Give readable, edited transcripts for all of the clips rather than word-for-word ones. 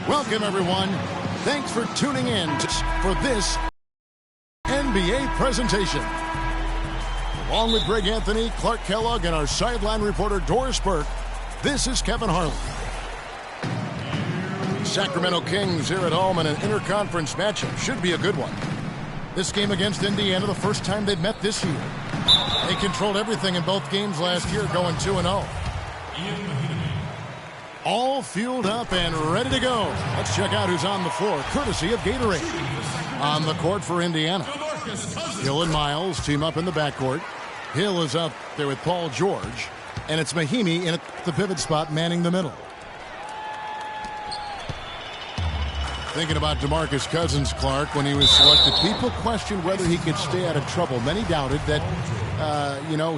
Welcome, everyone. Thanks for tuning in for this NBA presentation. Along with Greg Anthony, Clark Kellogg, and our sideline reporter Doris Burke, this is Kevin Harlan. Sacramento Kings here at home in an interconference matchup. Should be a good one. This game against Indiana, the first time they've met this year. They controlled everything in both games last year, going 2-0. All fueled up and ready to go. Let's check out who's on the floor, courtesy of Gatorade. On the court for Indiana, Hill and Miles team up in the backcourt. Hill is up there with Paul George, and it's Mahimi in at the pivot spot manning the middle. Thinking about DeMarcus Cousins, Clark, when he was selected, people questioned whether he could stay out of trouble. Many doubted that,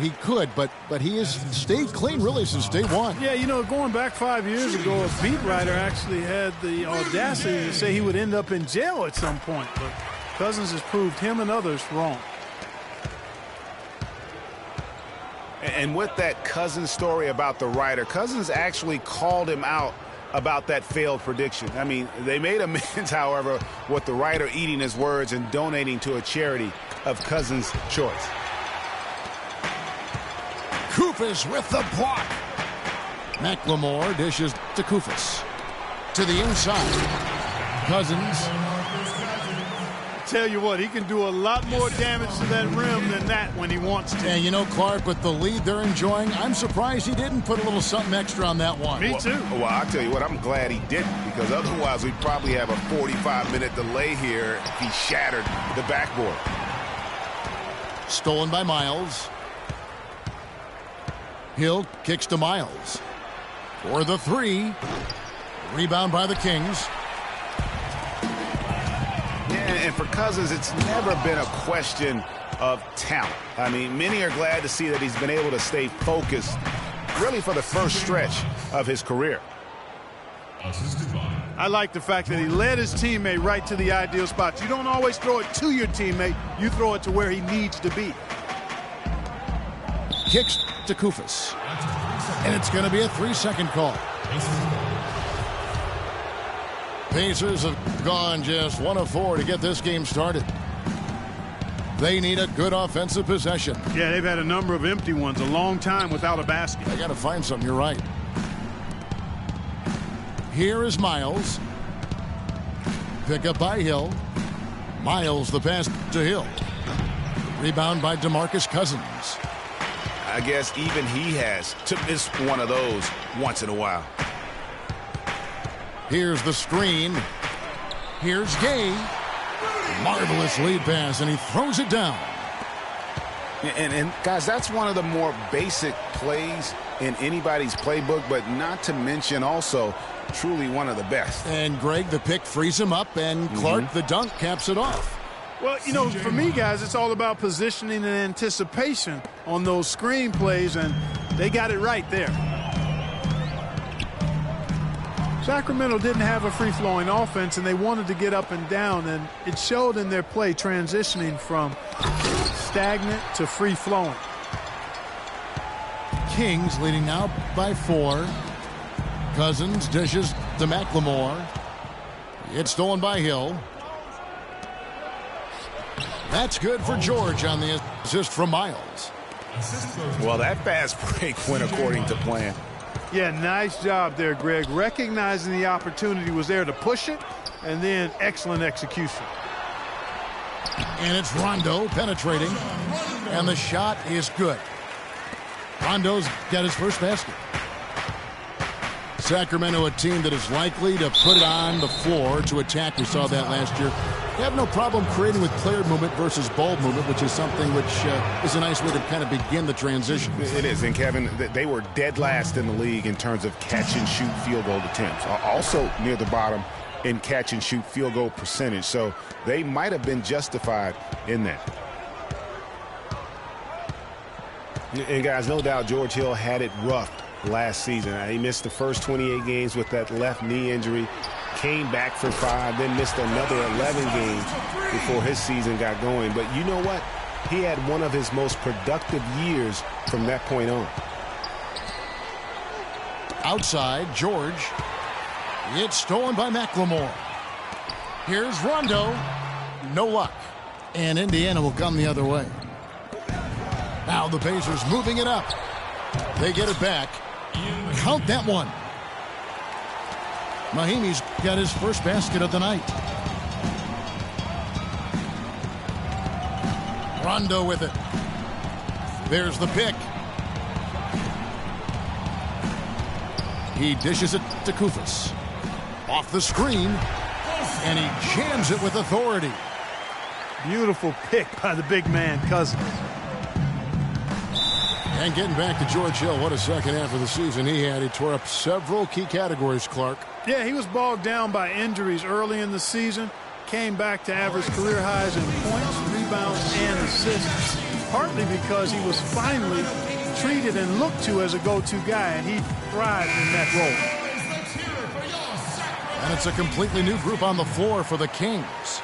he could, but he has stayed clean really since day one. Yeah, going back 5 years ago, a beat writer actually had the audacity to say he would end up in jail at some point. But Cousins has proved him and others wrong. And with that Cousins story about the writer, Cousins actually called him out about that failed prediction. I mean, they made amends, however, with the writer eating his words and donating to a charity of Cousins' choice. Koufos with the block. McLemore dishes to Koufos. To the inside. Cousins. Tell you what, he can do a lot more damage to that rim than that when he wants to. And Clark, with the lead they're enjoying, I'm surprised he didn't put a little something extra on that one. Me too. Well, I'll tell you what, I'm glad he didn't, because otherwise we'd probably have a 45-minute delay here if he shattered the backboard. Stolen by Miles. Hill kicks to Miles. For the three. Rebound by the Kings. And for Cousins, it's never been a question of talent. I mean, many are glad to see that he's been able to stay focused really for the first stretch of his career. I like the fact that he led his teammate right to the ideal spots. You don't always throw it to your teammate. You throw it to where he needs to be. Kicks to Koufos. And it's going to be a 3-second call. Pacers have gone just 1 of 4 to get this game started. They need a good offensive possession. Yeah, they've had a number of empty ones, a long time without a basket. They got to find something, you're right. Here is Miles. Pick up by Hill. Miles the pass to Hill. Rebound by DeMarcus Cousins. I guess even he has to miss one of those once in a while. Here's the screen. Here's Gay. Marvelous lead pass, and he throws it down. And guys, that's one of the more basic plays in anybody's playbook, but not to mention also truly one of the best. And Greg, the pick frees him up, and Clark, the dunk, caps it off. Well, for me, guys, it's all about positioning and anticipation on those screen plays, and they got it right there. Sacramento didn't have a free-flowing offense, and they wanted to get up and down, and it showed in their play transitioning from stagnant to free-flowing. Kings leading now by 4. Cousins dishes to McLemore. It's stolen by Hill. That's good for George on the assist from Miles. Well, that fast break went according to plan. Yeah, nice job there, Greg. Recognizing the opportunity was there to push it, and then excellent execution. And it's Rondo penetrating, and the shot is good. Rondo's got his first basket. Sacramento, a team that is likely to put it on the floor to attack. We saw that last year. They have no problem creating with player movement versus ball movement, which is something which is a nice way to kind of begin the transition. It is, and Kevin, they were dead last in the league in terms of catch-and-shoot field goal attempts. Also near the bottom in catch-and-shoot field goal percentage, so they might have been justified in that. And guys, no doubt George Hill had it rough last season. He missed the first 28 games with that left knee injury, came back for 5, then missed another 11 games before his season got going. But you know what? He had one of his most productive years from that point on. Outside, George. It's stolen by McLemore. Here's Rondo. No luck. And Indiana will come the other way. Now the Pacers moving it up. They get it back. Count that one. Mahimi's got his first basket of the night. Rondo with it. There's the pick. He dishes it to Kufis. Off the screen. And he jams it with authority. Beautiful pick by the big man, Cousins. And getting back to George Hill, what a second half of the season he had. He tore up several key categories, Clark. Yeah, he was bogged down by injuries early in the season. Came back to average career highs in points, rebounds, and assists. Partly because he was finally treated and looked to as a go-to guy, and he thrived in that role. And it's a completely new group on the floor for the Kings.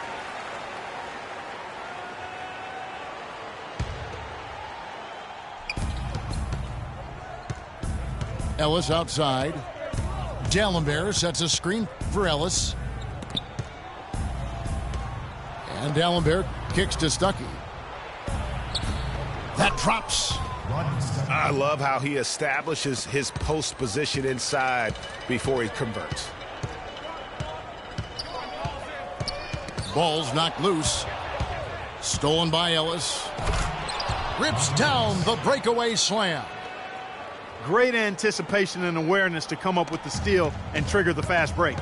Ellis outside. Dallenberg sets a screen for Ellis. And Dallenberg kicks to Stuckey. That drops. I love how he establishes his post position inside before he converts. Ball's knocked loose. Stolen by Ellis. Rips down the breakaway slam. Great anticipation and awareness to come up with the steal and trigger the fast break.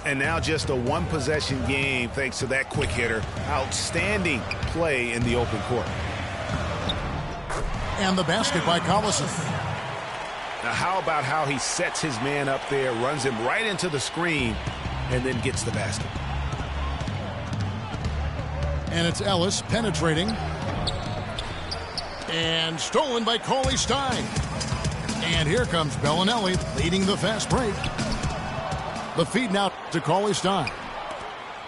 And now just a one-possession game thanks to that quick hitter. Outstanding play in the open court. And the basket by Collison. Now how about how he sets his man up there, runs him right into the screen, and then gets the basket. And it's Ellis penetrating. And stolen by Cauley Stein. And here comes Bellinelli leading the fast break. The feed now to Cauley Stein.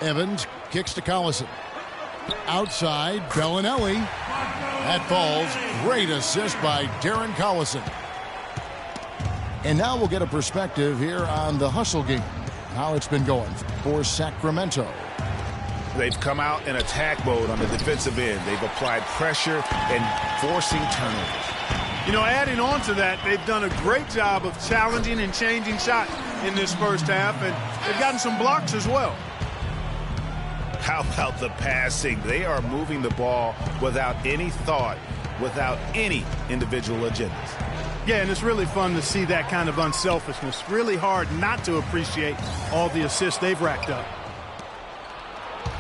Evans kicks to Collison. Outside, Bellinelli. That falls. Great assist by Darren Collison. And now we'll get a perspective here on the hustle game. How it's been going for Sacramento. They've come out in attack mode on the defensive end. They've applied pressure and forcing turnovers. You know, adding on to that, they've done a great job of challenging and changing shots in this first half, and they've gotten some blocks as well. How about the passing? They are moving the ball without any thought, without any individual agendas. Yeah, and it's really fun to see that kind of unselfishness. Really hard not to appreciate all the assists they've racked up.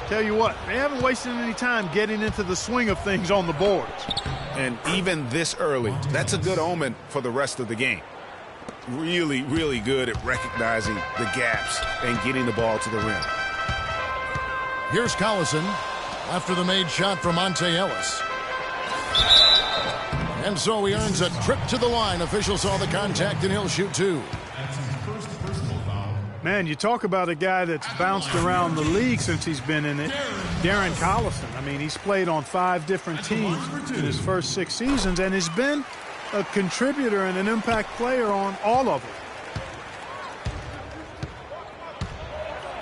Tell you what, they haven't wasted any time getting into the swing of things on the boards. And even this early, that's a good omen for the rest of the game. Really, really good at recognizing the gaps and getting the ball to the rim. Here's Collison after the made shot from Monte Ellis. And so he earns a trip to the line. Officials saw the contact and he'll shoot two. Man, you talk about a guy that's bounced around the league since he's been in it. Darren Collison. I mean, he's played on 5 different teams in his first 6 seasons, and has been a contributor and an impact player on all of them.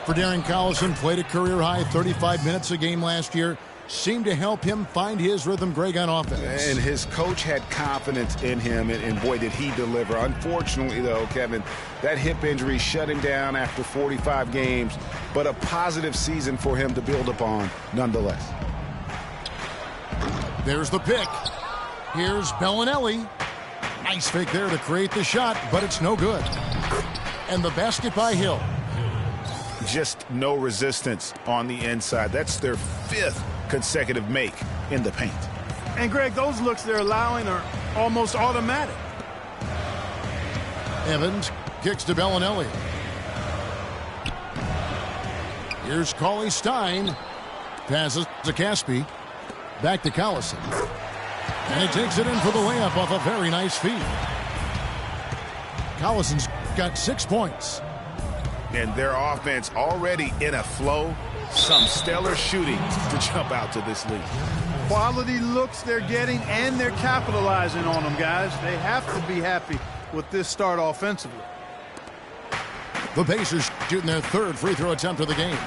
For Darren Collison, played a career-high 35 minutes a game last year. Seemed to help him find his rhythm, Greg, on offense. And his coach had confidence in him, and boy, did he deliver. Unfortunately, though, Kevin, that hip injury shut him down after 45 games, but a positive season for him to build upon nonetheless. There's the pick. Here's Bellinelli. Nice fake there to create the shot, but it's no good. And the basket by Hill. Just no resistance on the inside. That's their 5th consecutive make in the paint. And, Greg, those looks they're allowing are almost automatic. Evans kicks to Bellinelli. Here's Cauley Stein. Passes to Caspi. Back to Collison. And he takes it in for the layup off a very nice feed. Collison's got 6 points. And their offense already in a flow. Some stellar shooting to jump out to this lead. Quality looks they're getting, and they're capitalizing on them, guys. They have to be happy with this start offensively. The Pacers shooting their third free throw attempt of the game.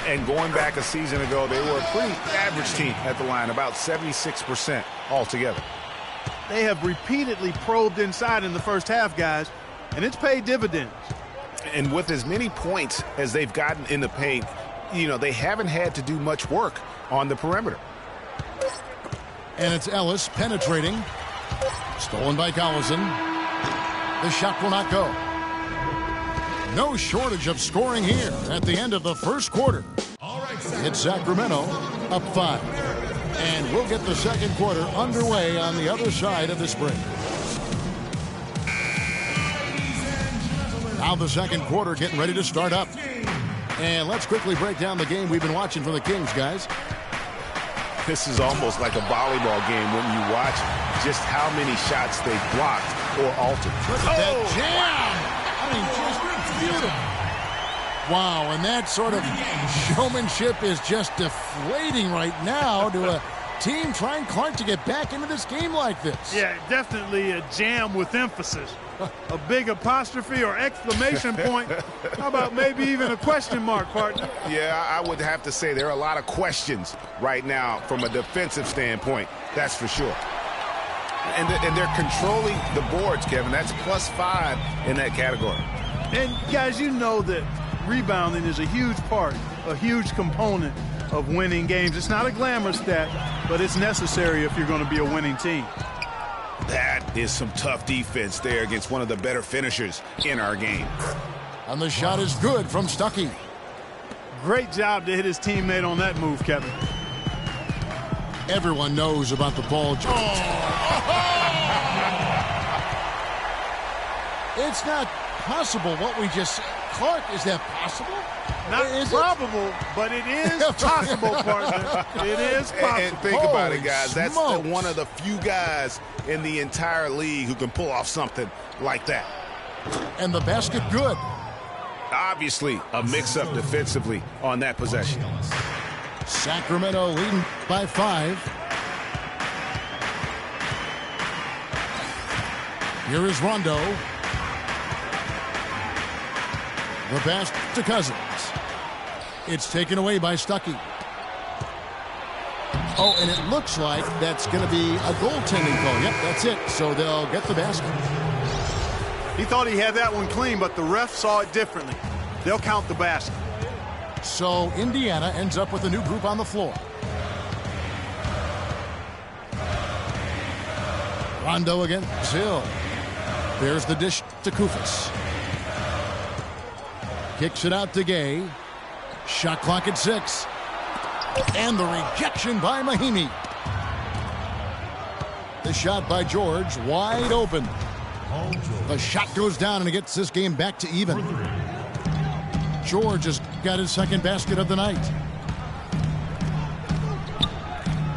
And going back a season ago, they were a pretty average team at the line, about 76% altogether. They have repeatedly probed inside in the first half, guys, and it's paid dividends. And with as many points as they've gotten in the paint, you know, they haven't had to do much work on the perimeter. And it's Ellis penetrating. Stolen by Collison. The shot will not go. No shortage of scoring here at the end of the first quarter. It's Sacramento up 5. And we'll get the second quarter underway on the other side of this break. Now the second quarter getting ready to start up. And let's quickly break down the game we've been watching from the Kings, guys. This is almost like a volleyball game when you watch just how many shots they blocked or altered. Look at that jam! I mean, just beautiful. Wow, and that sort of showmanship is just deflating right now to a team trying, Clark, to get back into this game like this. Yeah, definitely a jam with emphasis. A big apostrophe or exclamation point. How about maybe even a question mark, partner? Yeah, I would have to say there are a lot of questions right now from a defensive standpoint. That's for sure. And they're controlling the boards, Kevin. That's +5 in that category. And, guys, you know that rebounding is a huge part, a huge component of winning games. It's not a glamour stat, but it's necessary if you're going to be a winning team. That is some tough defense there against one of the better finishers in our game. And the shot is good from Stuckey. Great job to hit his teammate on that move, Kevin. Everyone knows about the ball. It's not possible what we just said. Clark, is that possible? Not probable, but it is possible, partner. It is possible. And think about it, guys. Smokes. That's one of the few guys in the entire league who can pull off something like that. And the basket good. Obviously, a mix-up defensively on that possession. Sacramento leading by 5. Here is Rondo. The pass to Cousins. It's taken away by Stuckey. Oh, and it looks like that's going to be a goaltending call. Yep, that's it. So they'll get the basket. He thought he had that one clean, but the ref saw it differently. They'll count the basket. So Indiana ends up with a new group on the floor. Rondo against Hill. There's the dish to Kufis. Kicks it out to Gay. Shot clock at 6. And the rejection by Mahimi. The shot by George, wide open. The shot goes down and it gets this game back to even. George has got his second basket of the night.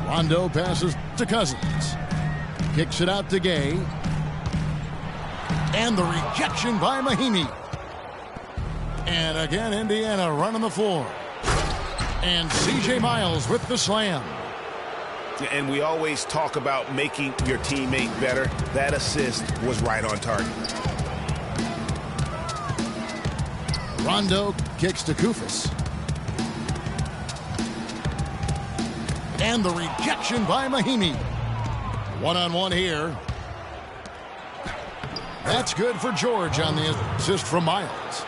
Rondo passes to Cousins. Kicks it out to Gay. And the rejection by Mahimi. And again, Indiana running the floor. And C.J. Miles with the slam. And we always talk about making your teammate better. That assist was right on target. Rondo kicks to Kufis. And the rejection by Mahimi. One-on-one here. That's good for George on the assist from Miles.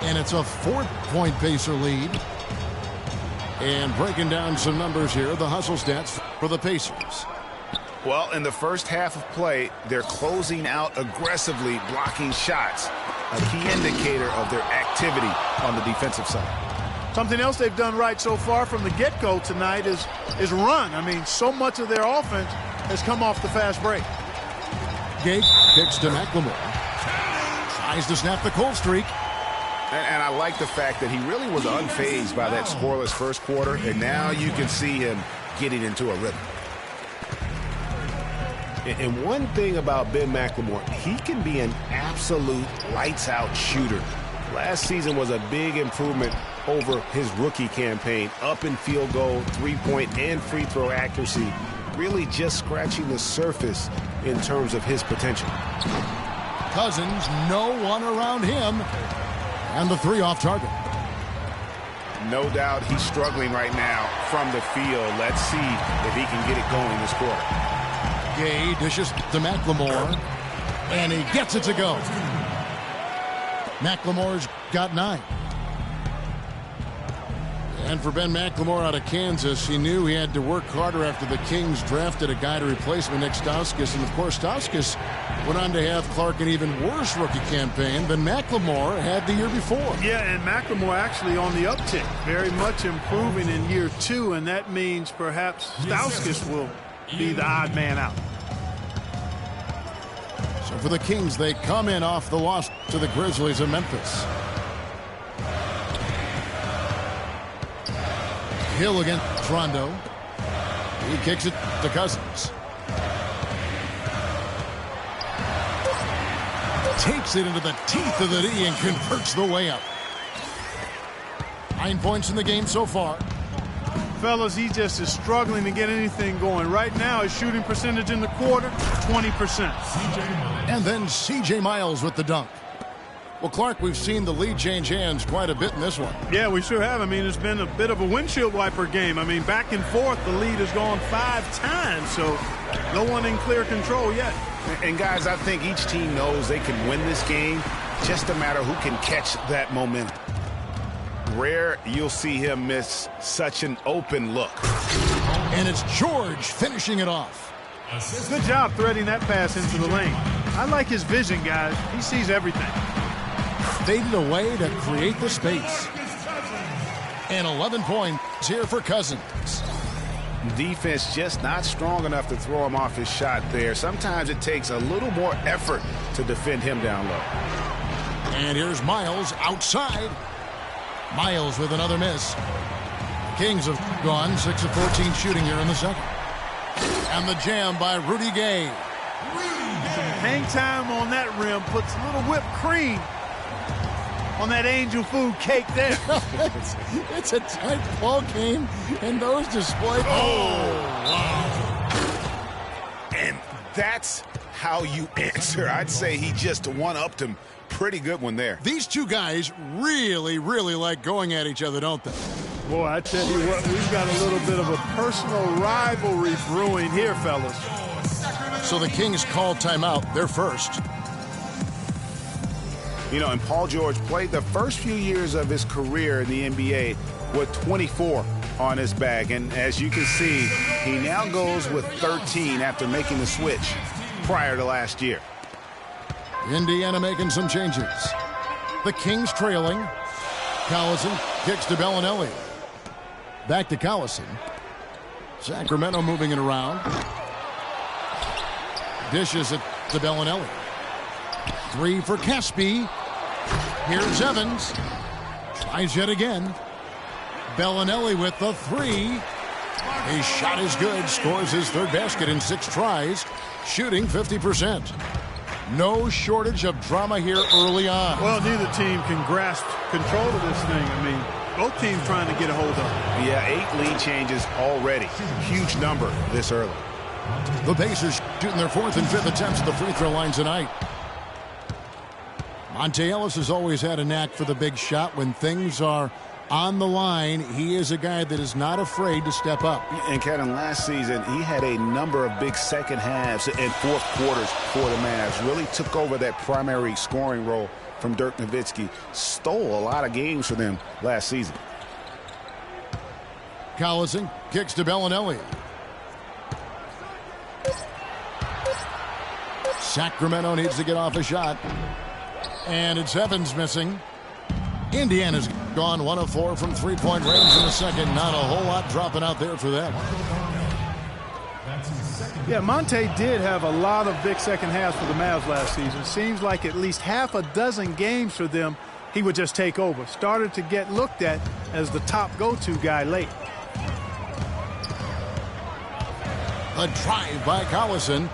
And it's a 4-point Pacer lead. And breaking down some numbers here, the hustle stats for the Pacers. Well, in the first half of play, they're closing out aggressively, blocking shots, a key indicator of their activity on the defensive side. Something else they've done right so far from the get-go tonight is run. I mean, so much of their offense has come off the fast break. Gate kicks to McLemore. Tries to snap the cold streak. And I like the fact that he really was unfazed by that scoreless first quarter, and now you can see him getting into a rhythm. And one thing about Ben McLemore, he can be an absolute lights-out shooter. Last season was a big improvement over his rookie campaign, up in field goal, three-point, and free throw accuracy, really just scratching the surface in terms of his potential. Cousins, no one around him. And the three off target. No doubt he's struggling right now from the field. Let's see if he can get it going this quarter. Gay dishes to McLemore, and he gets it to go. McLemore's got 9. And for Ben McLemore out of Kansas, he knew he had to work harder after the Kings drafted a guy to replace him, Nick Stauskas. And, of course, Stauskas went on to have Clark an even worse rookie campaign than McLemore had the year before. Yeah, and McLemore actually on the uptick, very much improving in year 2, and that means perhaps Stauskas will be the odd man out. So for the Kings, they come in off the loss to the Grizzlies of Memphis. Hill against Rondo. He kicks it to Cousins. Takes it into the teeth of the D and converts the layup. 9 points in the game so far. Fellas, he just is struggling to get anything going. Right now, his shooting percentage in the quarter, 20%. And then C.J. Miles with the dunk. Well, Clark, we've seen the lead change hands quite a bit in this one. Yeah, we sure have. I mean, it's been a bit of a windshield wiper game. I mean, back and forth, the lead has gone 5 times, so no one in clear control yet. And, guys, I think each team knows they can win this game. Just a matter who can catch that momentum. Rare you'll see him miss such an open look. And it's George finishing it off. Good job threading that pass into the lane. I like his vision, guys. He sees everything. Faded away to create the space. And 11 points here for Cousins. Defense just not strong enough to throw him off his shot there. Sometimes it takes a little more effort to defend him down low. And here's Miles outside. Miles with another miss. The Kings have gone 6 of 14 shooting here in the second. And the jam by Rudy Gay. Hang time on that rim puts a little whipped cream on that angel food cake there. it's a tight ball game, and those displays. Oh, wow. And that's how you answer. I'd say he just one-upped him. Pretty good one there. These two guys really, really like going at each other, don't they? Boy, I tell you what, we've got a little bit of a personal rivalry brewing here, fellas. So the Kings call timeout. They're first. You know, and Paul George played the first few years of his career in the NBA with 24 on his back. And as you can see, he now goes with 13 after making the switch prior to last year. Indiana making some changes. The Kings trailing. Collison kicks to Bellinelli. Back to Collison. Sacramento moving it around. Dishes it to Bellinelli. 3 for Caspi. Here's Evans. Tries yet again. Bellinelli with the 3. His shot is good. Scores his 3rd basket in 6 tries. Shooting 50%. No shortage of drama here early on. Well, neither team can grasp control of this thing. I mean, both teams trying to get a hold of it. Yeah, 8 lead changes already. Huge number this early. The Pacers shooting their 4th and 5th attempts at the free throw line tonight. Monte Ellis has always had a knack for the big shot. When things are on the line, he is a guy that is not afraid to step up. And Kevin, last season, he had a number of big second halves and fourth quarters for the Mavs. Really took over that primary scoring role from Dirk Nowitzki. Stole a lot of games for them last season. Collison kicks to Bellinelli. Sacramento needs to get off a shot. And it's Evans missing. Indiana's gone 1 of 4 from 3-point range in the second. Not a whole lot dropping out there for them. Yeah, Monte did have a lot of big second halves for the Mavs last season. Seems like at least half a dozen games for them, he would just take over. Started to get looked at as the top go-to guy late. A drive by Collison.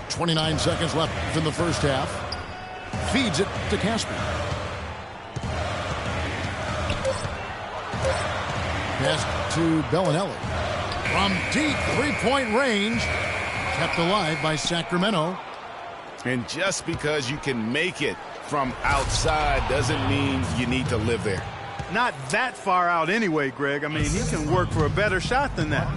.29 seconds left in the first half. Feeds it to Caspi. Pass to Bellinelli. From deep three-point range, kept alive by Sacramento. And just because you can make it from outside doesn't mean you need to live there. Not that far out anyway, Greg. I mean, he can work for a better shot than that.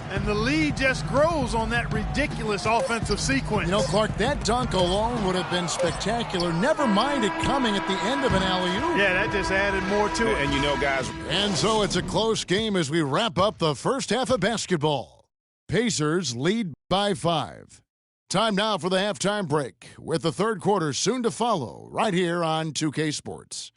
And the lead just grows on that ridiculous offensive sequence. You know, Clark, that dunk alone would have been spectacular. Never mind it coming at the end of an alley-oop. Yeah, that just added more to it. And you know, guys. And so it's a close game as we wrap up the first half of basketball. Pacers lead by 5. Time now for the halftime break, with the third quarter soon to follow right here on 2K Sports.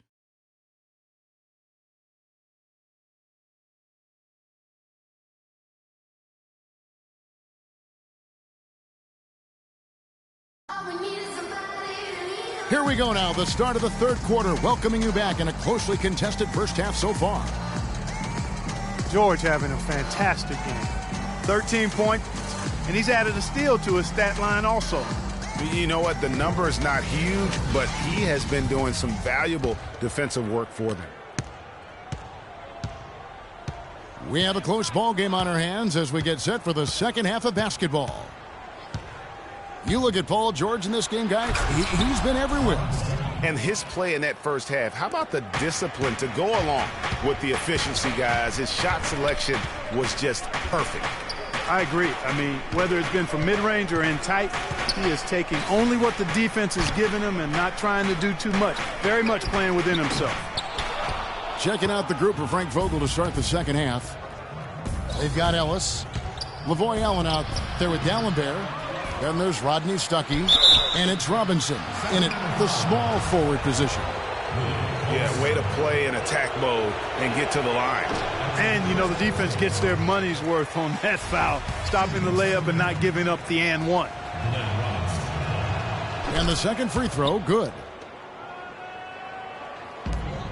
Here we go now, the start of the third quarter, welcoming you back in a closely contested first half so far. George having a fantastic game. 13 points, and he's added a steal to his stat line also. You know what? The number is not huge, but he has been doing some valuable defensive work for them. We have a close ball game on our hands as we get set for the second half of basketball. You look at Paul George in this game, guys, he's been everywhere. And his play in that first half, how about the discipline to go along with the efficiency, guys? His shot selection was just perfect. I agree. I mean, whether it's been from mid-range or in tight, he is taking only what the defense is giving him and not trying to do too much. Very much playing within himself. Checking out the group for Frank Vogel to start the second half. They've got Ellis. Lavoy Allen out there with Dallenberg. Then there's Rodney Stuckey, and it's Robinson in the small forward position. Yeah, way to play in attack mode and get to the line. And, you know, the defense gets their money's worth on that foul, stopping the layup and not giving up the and one. And the second free throw, good.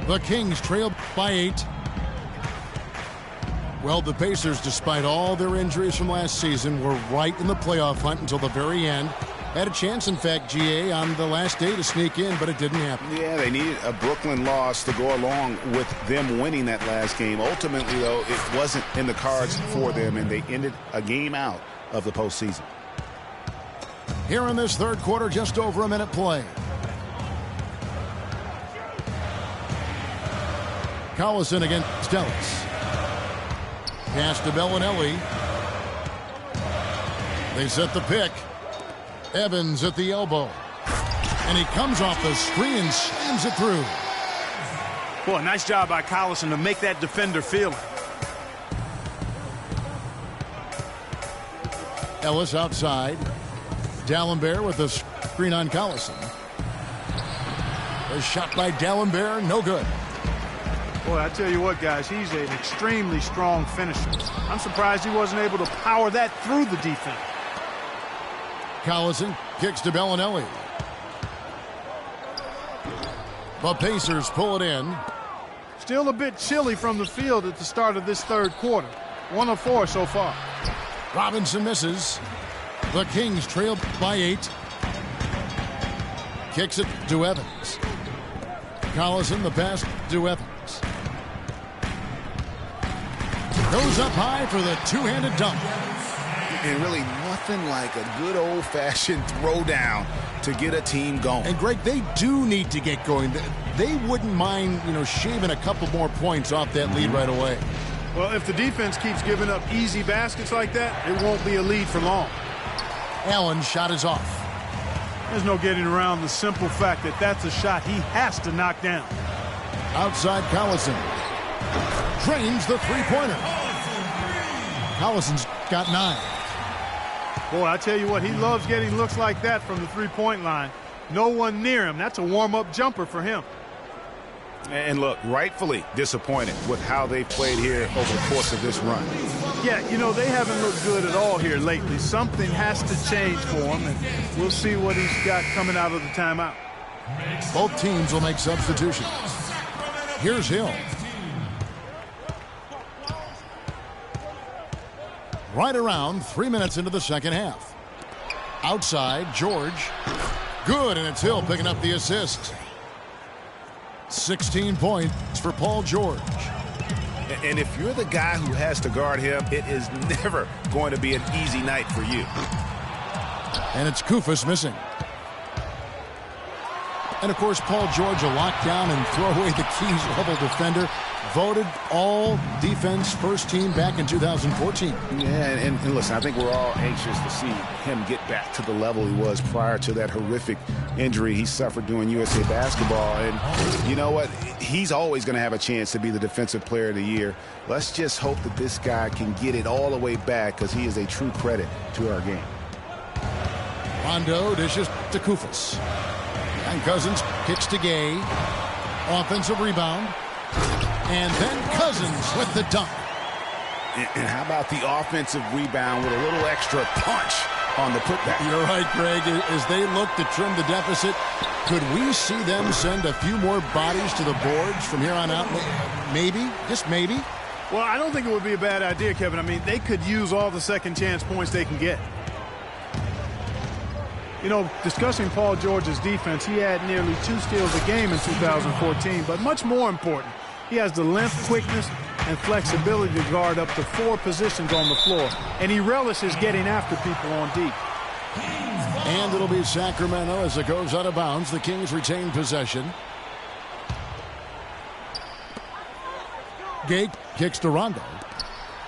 The Kings trail by 8. Well, the Pacers, despite all their injuries from last season, were right in the playoff hunt until the very end. Had a chance, in fact, GA, on the last day to sneak in, but it didn't happen. Yeah, they needed a Brooklyn loss to go along with them winning that last game. Ultimately, though, it wasn't in the cards for them, and they ended a game out of the postseason. Here in this third quarter, just over a minute play. Collison against Ellis. Pass to Bellinelli. They set the pick. Evans at the elbow. And he comes off the screen and slams it through. Boy, nice job by Collison to make that defender feel it. Ellis outside. Dallenberg with the screen on Collison. A shot by Dallenberg, no good. Boy, I tell you what, guys, he's an extremely strong finisher. I'm surprised he wasn't able to power that through the defense. Collison kicks to Bellinelli. The Pacers pull it in. Still a bit chilly from the field at the start of this third quarter. 1 of 4 so far. Robinson misses. The Kings trail by 8. Kicks it to Evans. Collison, the pass to Evans. Goes up high for the two-handed dunk. And really nothing like a good old-fashioned throwdown to get a team going. And, Greg, they do need to get going. They wouldn't mind, shaving a couple more points off that lead right away. Well, if the defense keeps giving up easy baskets like that, it won't be a lead for long. Allen's shot is off. There's no getting around the simple fact that that's a shot he has to knock down. Outside Collison. Drains the three-pointer. Collison's got 9. Boy, I tell you what, he loves getting looks like that from the three-point line. No one near him. That's a warm-up jumper for him. And look, rightfully disappointed with how they've played here over the course of this run. Yeah, they haven't looked good at all here lately. Something has to change for him, and we'll see what he's got coming out of the timeout. Both teams will make substitutions. Here's Hill. Right around 3 minutes into the second half. Outside, George. Good, and it's Hill picking up the assist. 16 points for Paul George. And if you're the guy who has to guard him, it is never going to be an easy night for you. And it's Koufos missing. And, of course, Paul George, a lockdown and throw away the keys level defender. Voted all defense first team back in 2014. Yeah, and listen, I think we're all anxious to see him get back to the level he was prior to that horrific injury he suffered doing USA basketball. And you know what? He's always going to have a chance to be the defensive player of the year. Let's just hope that this guy can get it all the way back, because he is a true credit to our game. Rondo dishes to Koufos. And Cousins kicks to Gay. Offensive rebound. And then Cousins with the dunk. And how about the offensive rebound with a little extra punch on the putback? You're right, Greg. As they look to trim the deficit, could we see them send a few more bodies to the boards from here on out? Maybe, just maybe. Well, I don't think it would be a bad idea, Kevin. I mean, they could use all the second chance points they can get. You know, discussing Paul George's defense, he had nearly 2 steals a game in 2014, but much more important, he has the length, quickness, and flexibility to guard up to 4 positions on the floor, and he relishes getting after people on deep. And it'll be Sacramento as it goes out of bounds. The Kings retain possession. Gay kicks to Rondo.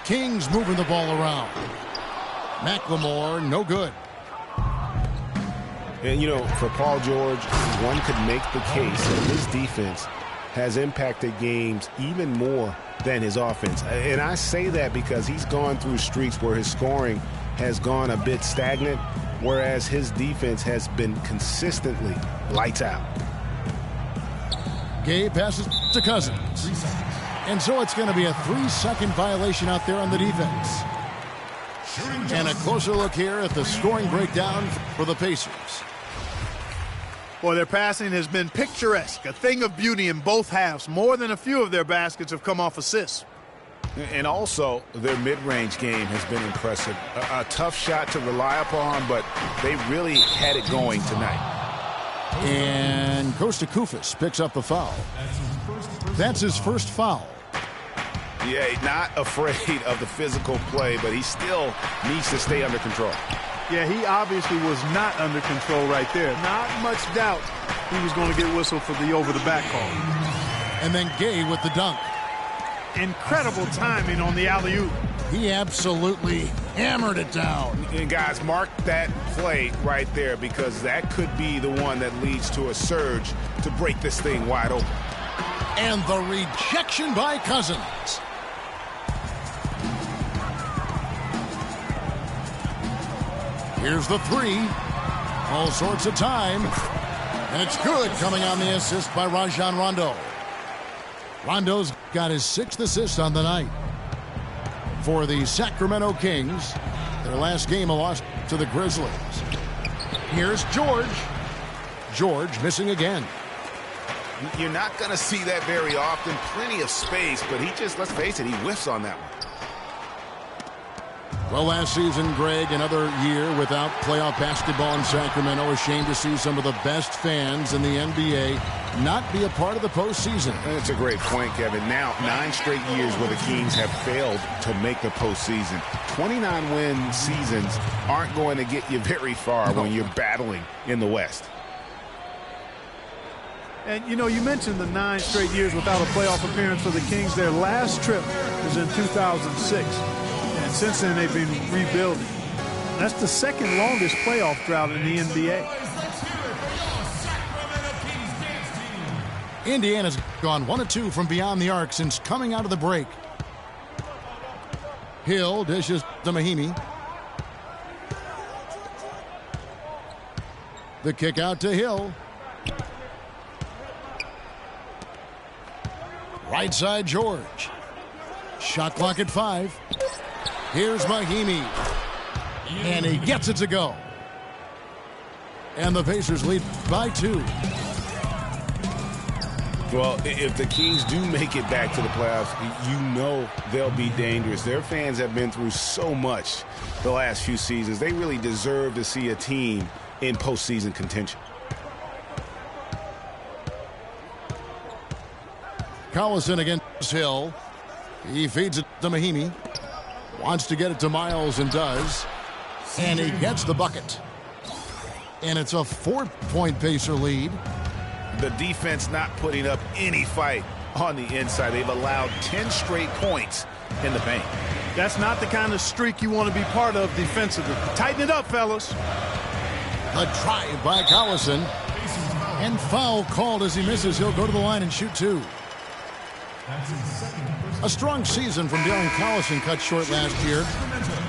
Kings moving the ball around. McLemore, no good. And, you know, for Paul George, one could make the case that his defense has impacted games even more than his offense. And I say that because he's gone through streaks where his scoring has gone a bit stagnant, whereas his defense has been consistently lights out. Gay passes to Cousins. And so it's going to be a 3-second violation out there on the defense. And a closer look here at the scoring breakdown for the Pacers. Boy, their passing has been picturesque, a thing of beauty in both halves. More than a few of their baskets have come off assists. And also, their mid-range game has been impressive. A tough shot to rely upon, but they really had it going tonight. And Kosta Koufos picks up the foul. That's his first foul. Yeah, not afraid of the physical play, but he still needs to stay under control. Yeah, he obviously was not under control right there. Not much doubt he was going to get whistled for the over-the-back call. And then Gay with the dunk. Incredible timing on the alley-oop. He absolutely hammered it down. And guys, mark that play right there, because that could be the one that leads to a surge to break this thing wide open. And the rejection by Cousins. Here's the 3. All sorts of time. And it's good, coming on the assist by Rajon Rondo. Rondo's got his 6th assist on the night. For the Sacramento Kings, their last game a loss to the Grizzlies. Here's George. George missing again. You're not going to see that very often. Plenty of space, but he just, let's face it, he whiffs on that one. Well, last season, Greg, another year without playoff basketball in Sacramento. Ashamed to see some of the best fans in the NBA not be a part of the postseason. That's a great point, Kevin. Now, 9 straight years where the Kings have failed to make the postseason. 29-win seasons aren't going to get you very far when you're battling in the West. And, you know, you mentioned the 9 straight years without a playoff appearance for the Kings. Their last trip was in 2006. And since then, they've been rebuilding. That's the 2nd longest playoff drought in the NBA. Indiana's gone 1 of 2 from beyond the arc since coming out of the break. Hill dishes to Mahimi. The kick out to Hill. Right side, George. Shot clock at 5. Here's Mahimi. And he gets it to go. And the Pacers lead by 2. Well, if the Kings do make it back to the playoffs, you know they'll be dangerous. Their fans have been through so much the last few seasons. They really deserve to see a team in postseason contention. Collison against Hill. He feeds it to Mahimi. Wants to get it to Miles and does. And he gets the bucket. And it's a 4-point Pacer lead. The defense not putting up any fight on the inside. They've allowed 10 straight points in the paint. That's not the kind of streak you want to be part of defensively. Tighten it up, fellas. A drive by Collison. And foul called as he misses. He'll go to the line and shoot 2. A strong season from Darren Collison cut short last year.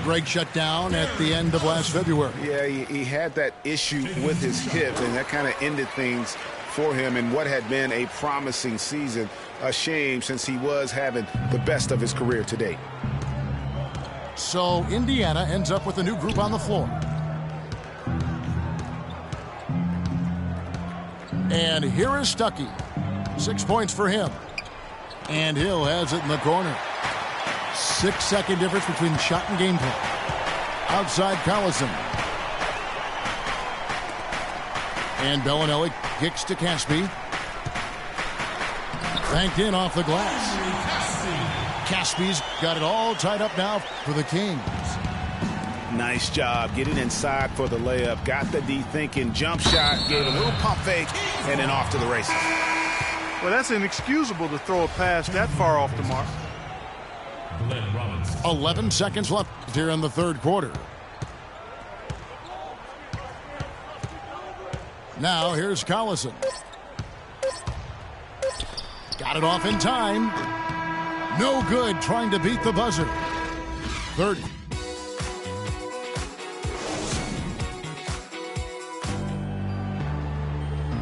Greg shut down at the end of last February. Yeah, he had that issue with his hip, and that kind of ended things for him in what had been a promising season. A shame, since he was having the best of his career to date. So Indiana ends up with a new group on the floor. And here is Stuckey. 6 points for him. And Hill has it in the corner. 6-second difference between shot and gameplay. Outside Collison. And Bellinelli kicks to Caspi. Banked in off the glass. Caspi's got it all tied up now for the Kings. Nice job getting inside for the layup. Got the D thinking. Jump shot. Gave a little pump fake. And then off to the races. Well, that's inexcusable to throw a pass that far off the mark. 11 seconds left here in the third quarter. Now here's Collison. Got it off in time. No good, trying to beat the buzzer. 30.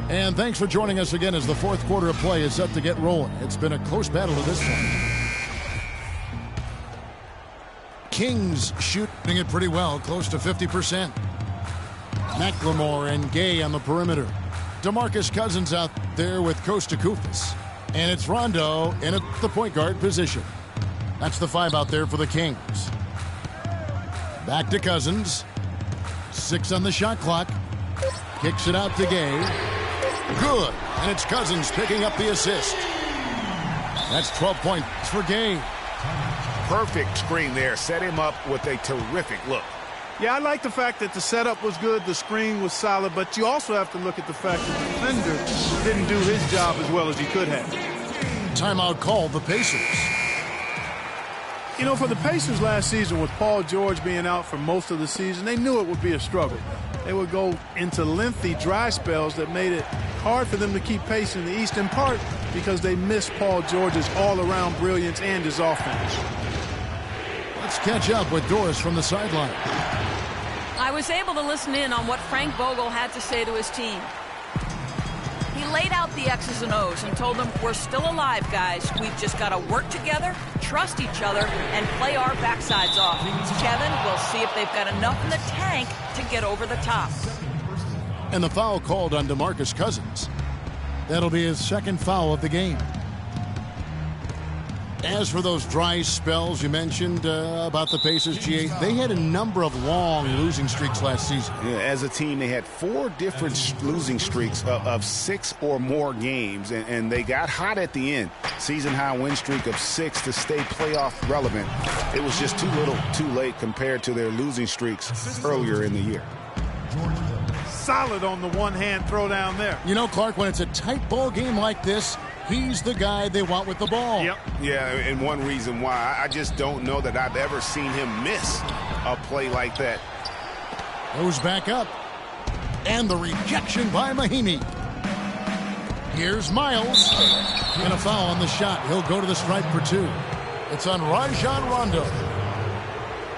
And thanks for joining us again as the fourth quarter of play is set to get rolling. It's been a close battle to this point. Kings shooting it pretty well, close to 50%. McLemore and Gay on the perimeter. DeMarcus Cousins out there with Kosta Koufis. And it's Rondo in at the point guard position. That's the 5 out there for the Kings. Back to Cousins. 6 on the shot clock. Kicks it out to Gay. Good. And it's Cousins picking up the assist. That's 12 points for Gay. Perfect screen there. Set him up with a terrific look. Yeah, I like the fact that the setup was good, the screen was solid, but you also have to look at the fact that the defender didn't do his job as well as he could have. Timeout called the Pacers. You know, for the Pacers last season, with Paul George being out for most of the season, they knew it would be a struggle. They would go into lengthy dry spells that made it hard for them to keep pace in the East, in part because they missed Paul George's all-around brilliance and his offense. Let's catch up with Doris from the sideline. I was able to listen in on what Frank Vogel had to say to his team. He laid out the X's and O's and told them, we're still alive, guys. We've just got to work together, trust each other, and play our backsides off. Kevin, we'll see if they've got enough in the tank to get over the top. And the foul called on DeMarcus Cousins. That'll be his second foul of the game. As for those dry spells you mentioned about the Pacers, GA, they had a number of long losing streaks last season. Yeah, as a team, they had 4 different losing streaks of 6 or more games, and they got hot at the end. Season-high win streak of 6 to stay playoff relevant. It was just too little, too late compared to their losing streaks earlier in the year. Solid on the one-hand throw down there. You know, Clark, when it's a tight ball game like this, he's the guy they want with the ball. Yep. Yeah, and one reason why, I just don't know that I've ever seen him miss a play like that. Goes back up. And the rejection by Mahimi. Here's Miles. And a foul on the shot. He'll go to the stripe for 2. It's on Rajon Rondo.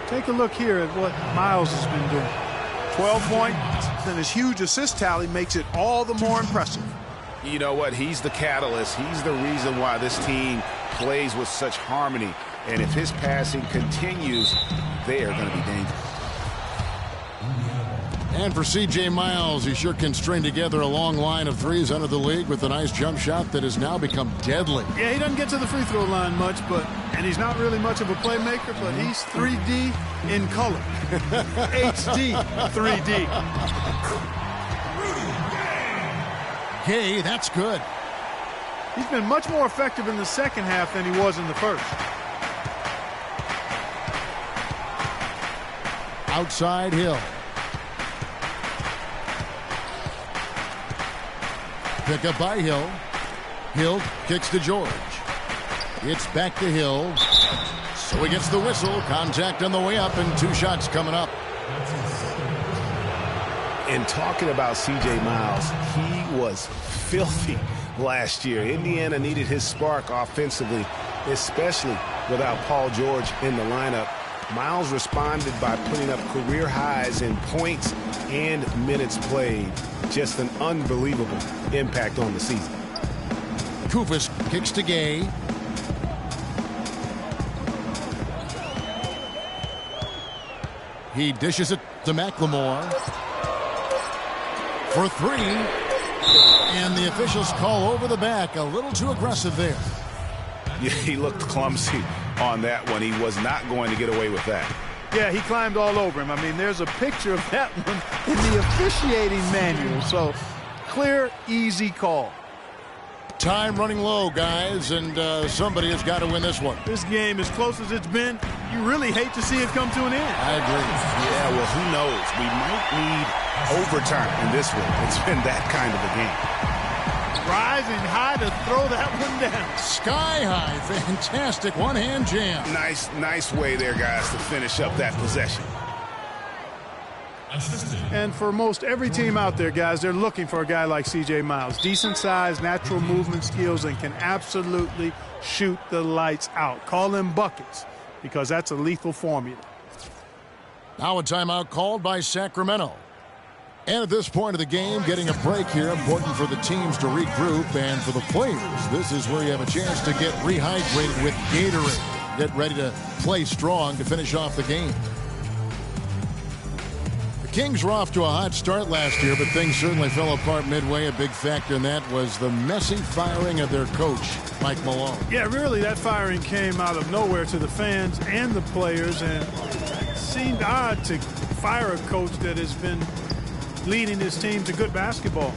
Take a look here at what Miles has been doing. 12 points, and his huge assist tally makes it all the more impressive. You know what? He's the catalyst. He's the reason why this team plays with such harmony. And if his passing continues, they are going to be dangerous. And for C.J. Miles, he sure can string together a long line of threes under the league with a nice jump shot that has now become deadly. Yeah, he doesn't get to the free throw line much, and he's not really much of a playmaker, but he's 3D in color. HD 3D. Gay, that's good. He's been much more effective in the second half than he was in the first. Outside Hill. Pick up by Hill. Hill kicks to George. It's back to Hill. So he gets the whistle. Contact on the way up and 2 shots coming up. And talking about C.J. Miles, he was filthy last year. Indiana needed his spark offensively, especially without Paul George in the lineup. Miles responded by putting up career highs in points and minutes played. Just an unbelievable impact on the season. Kufis kicks to Gay. He dishes it to McLemore for 3. And the officials call over the back. A little too aggressive there. Yeah, he looked clumsy on that one. He was not going to get away with that. Yeah, he climbed all over him. I mean, there's a picture of that one in the officiating manual. So, clear, easy call. Time running low, guys, and somebody has got to win this one. This game, as close as it's been, you really hate to see it come to an end. I agree. Yeah, well, who knows? We might need overtime in this one. It's been that kind of a game. Rising high to throw that one down. Sky high. Fantastic one-hand jam. Nice way there, guys, to finish up that possession. And for most every team out there, guys, they're looking for a guy like C.J. Miles. Decent size, natural movement skills, and can absolutely shoot the lights out. Call them buckets, because that's a lethal formula. Now a timeout called by Sacramento. And at this point of the game, getting a break here, important for the teams to regroup, and for the players, this is where you have a chance to get rehydrated with Gatorade. Get ready to play strong to finish off the game. The Kings were off to a hot start last year, but things certainly fell apart midway. A big factor in that was the messy firing of their coach, Mike Malone. Yeah, really, that firing came out of nowhere to the fans and the players, and it seemed odd to fire a coach that has been leading his team to good basketball.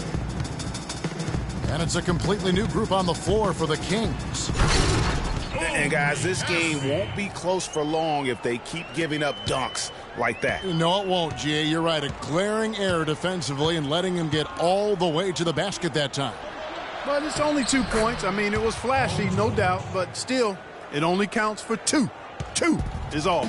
And it's a completely new group on the floor for the Kings. And, guys, this game won't be close for long if they keep giving up dunks like that. No, it won't, G.A. You're right. A glaring error defensively and letting him get all the way to the basket that time. But it's only 2 points. I mean, it was flashy, no doubt, but still, it only counts for 2. 2 is all.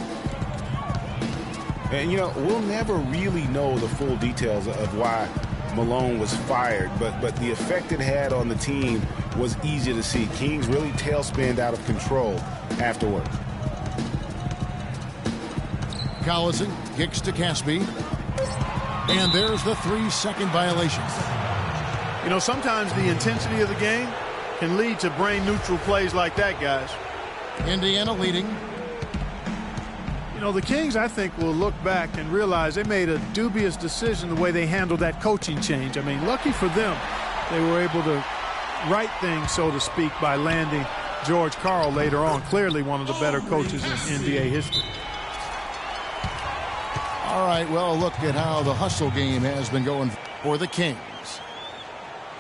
And, you know, we'll never really know the full details of why Malone was fired, but the effect it had on the team was easy to see. Kings really tailspinned out of control afterward. Collison kicks to Caspi. And there's the 3-second violation. You know, sometimes the intensity of the game can lead to brain-neutral plays like that, guys. Indiana leading. You know, the Kings, I think, will look back and realize they made a dubious decision the way they handled that coaching change. I mean, lucky for them, they were able to right things, so to speak, by landing George Karl later on. Clearly one of the better coaches in NBA history. All right, well, look at how the hustle game has been going for the Kings.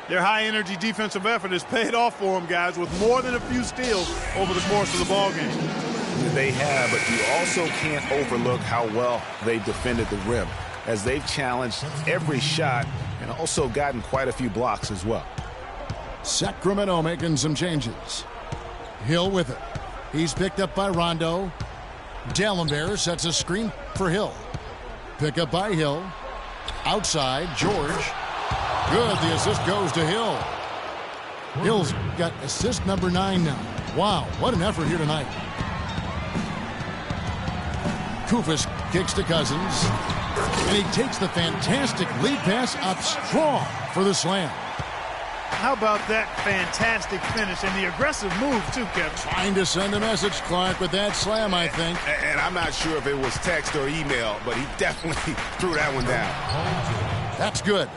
Their high-energy defensive effort has paid off for them, guys, with more than a few steals over the course of the ballgame. They have, but you also can't overlook how well they've defended the rim, as they've challenged every shot and also gotten quite a few blocks as well. Sacramento making some changes. Hill with it. He's picked up by Rondo. Dallenberg sets a screen for Hill. Pick up by Hill. Outside, George. Good, the assist goes to Hill. Hill's got assist number 9 now. Wow, what an effort here tonight. Kufis kicks to Cousins. And he takes the fantastic lead pass up strong for the slam. How about that fantastic finish and the aggressive move, too, Kevin? Trying to send a message, Clark, with that slam, I think. And I'm not sure if it was text or email, but he definitely threw that one down. That's good.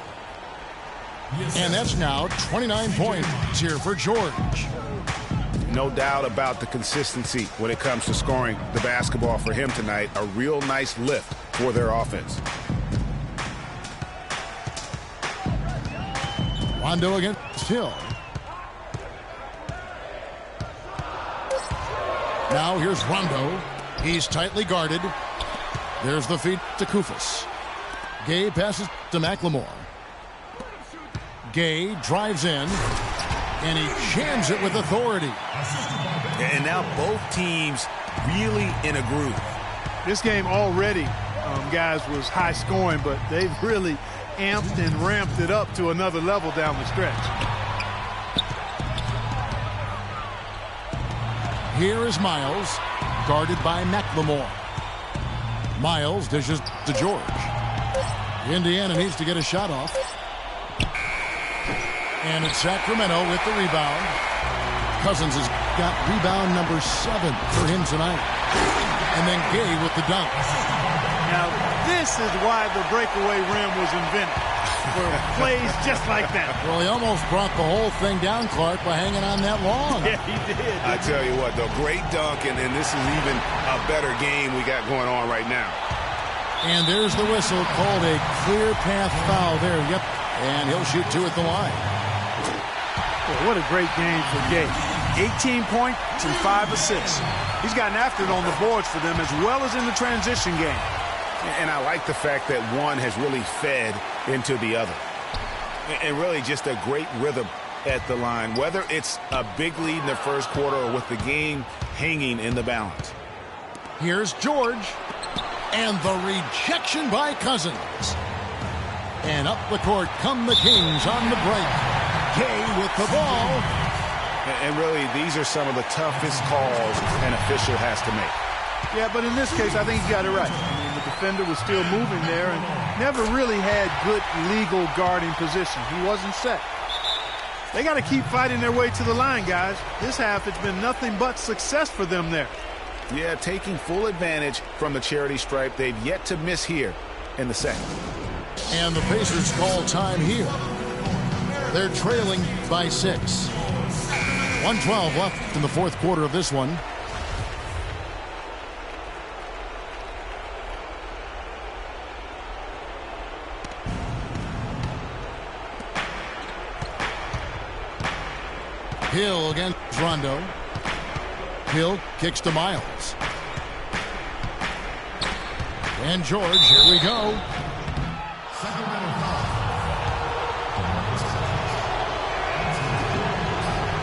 And that's now 29 points here for George. No doubt about the consistency when it comes to scoring the basketball for him tonight. A real nice lift for their offense. Rondo against Hill. Now here's Rondo. He's tightly guarded. There's the feed to Kufis. Gay passes to McLemore. Gay drives in, and he jams it with authority. And now both teams really in a groove. This game already, guys, was high scoring, but they've really amped and ramped it up to another level down the stretch. Here is Miles, guarded by McLemore. Miles dishes to George. Indiana needs to get a shot off. And it's Sacramento with the rebound. Cousins has got rebound number 7 for him tonight. And then Gay with the dunk. Now, this is why the breakaway rim was invented. For plays just like that. Well, he almost brought the whole thing down, Clark, by hanging on that long. Yeah, he did. I tell you what, the great dunk, and this is even a better game we got going on right now. And there's the whistle, called a clear path foul there. Yep, and he'll shoot 2 at the line. Boy, what a great game for Gay. 18 points and 5 assists. He's gotten after it on the boards for them as well as in the transition game. And I like the fact that one has really fed into the other. And really just a great rhythm at the line, whether it's a big lead in the first quarter or with the game hanging in the balance. Here's George. And the rejection by Cousins. And up the court come the Kings on the break. Gay with the ball. And really, these are some of the toughest calls an official has to make. Yeah, but in this case, I think he got it right. I mean, the defender was still moving there and never really had good legal guarding position. He wasn't set. They got to keep fighting their way to the line, guys. This half, it's been nothing but success for them there. Yeah, taking full advantage from the charity stripe. They've yet to miss here in the second. And the Pacers call time here. They're trailing by 6. 1:12 left in the fourth quarter of this one. Hill against Rondo. Hill kicks to Miles. And George, here we go.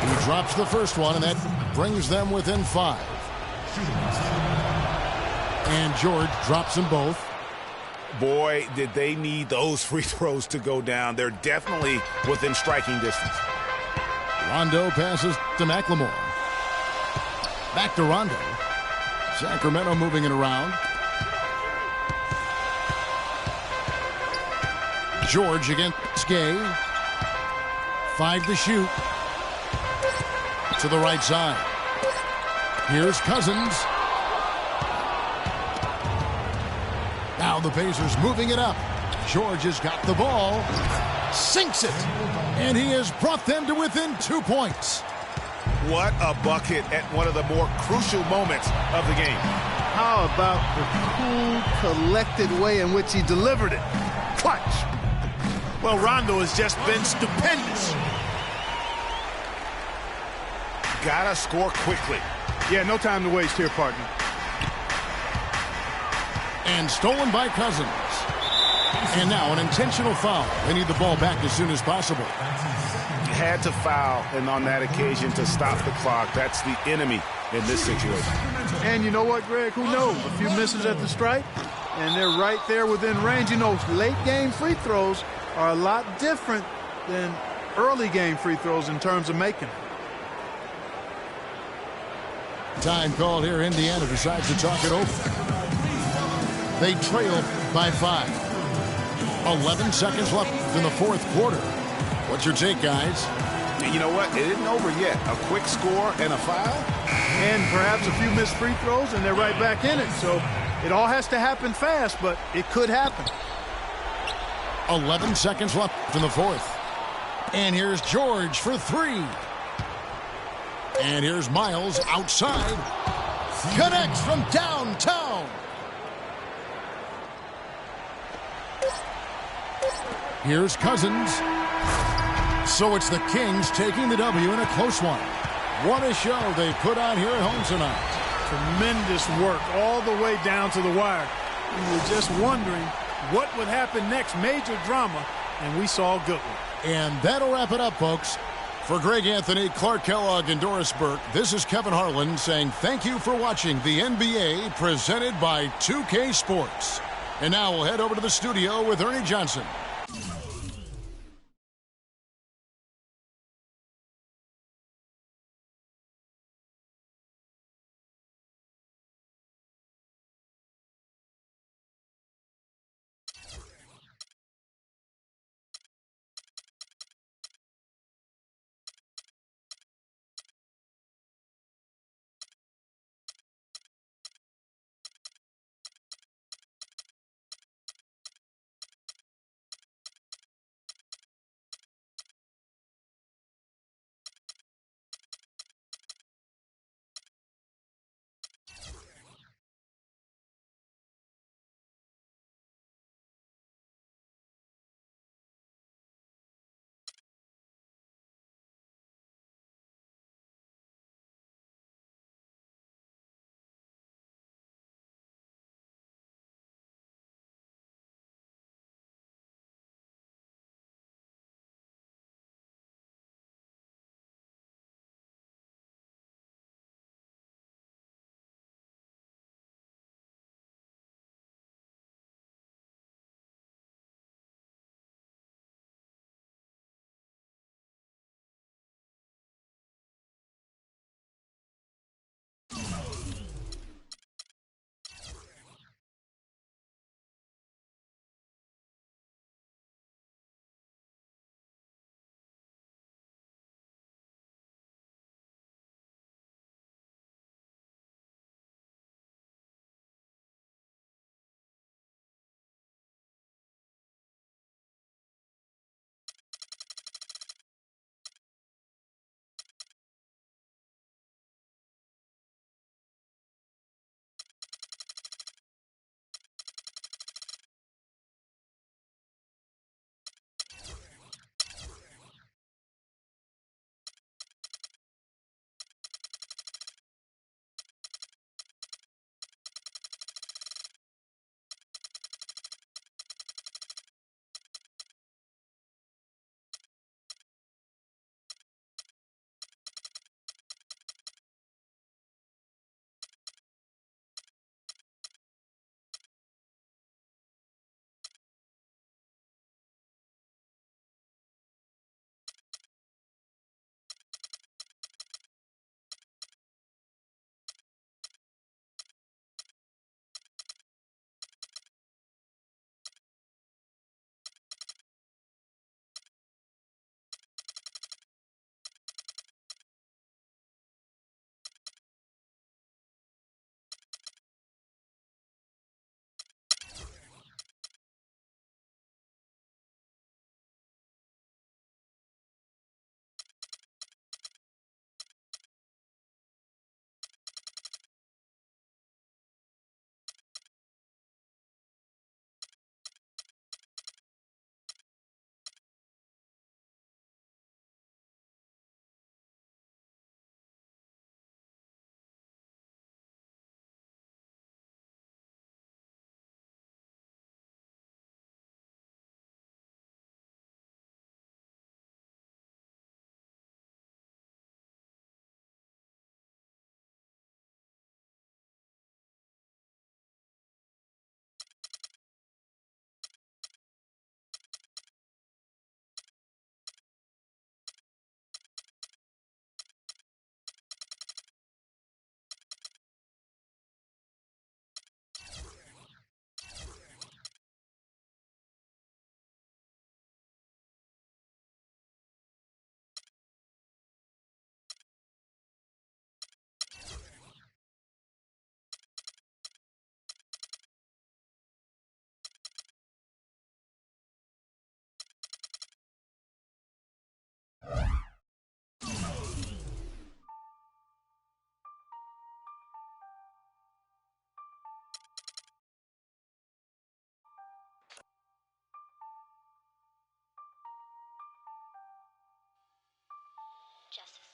He drops the first one, and that brings them within 5. And George drops them both. Boy, did they need those free throws to go down. They're definitely within striking distance. Rondo passes to McLemore. Back to Rondo. Sacramento moving it around. George against Gay. 5 to shoot. To the right side. Here's Cousins. Now the Pacers moving it up. George has got the ball. Sinks it. And he has brought them to within 2 points. What a bucket at one of the more crucial moments of the game. How about the cool, collected way in which he delivered it? Clutch. Well, Rondo has just been stupendous. Gotta score quickly. Yeah, no time to waste here, partner. And stolen by Cousins. And now an intentional foul. They need the ball back as soon as possible. Had to foul, and on that occasion to stop the clock. That's the enemy in this situation. And you know what, Greg? Who knows? A few misses at the stripe, and they're right there within range. You know, late game free throws are a lot different than early game free throws in terms of making them. Time called here. Indiana decides to talk it over. They trail by 5. 11 seconds left in the fourth quarter. What's your take, guys? You know what? It isn't over yet. A quick score and a foul. And perhaps a few missed free throws, and they're right back in it. So it all has to happen fast, but it could happen. 11 seconds left in the fourth. And here's George for 3. And here's Miles outside. Connects from downtown. Here's Cousins. So it's the Kings taking the W in a close one. What a show they put on here at home tonight. Tremendous work all the way down to the wire. We were just wondering what would happen next. Major drama, and we saw a good one. And that'll wrap it up, folks. For Greg Anthony, Clark Kellogg, and Doris Burke, this is Kevin Harlan saying thank you for watching the NBA presented by 2K Sports. And now we'll head over to the studio with Ernie Johnson.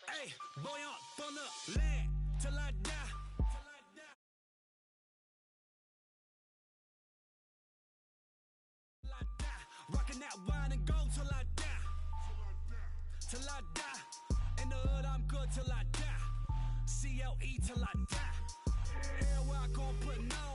Hey, boy, on the land till I die. till I die. In the hood, I'm good till I die. CLE till I die. Everywhere I go, put no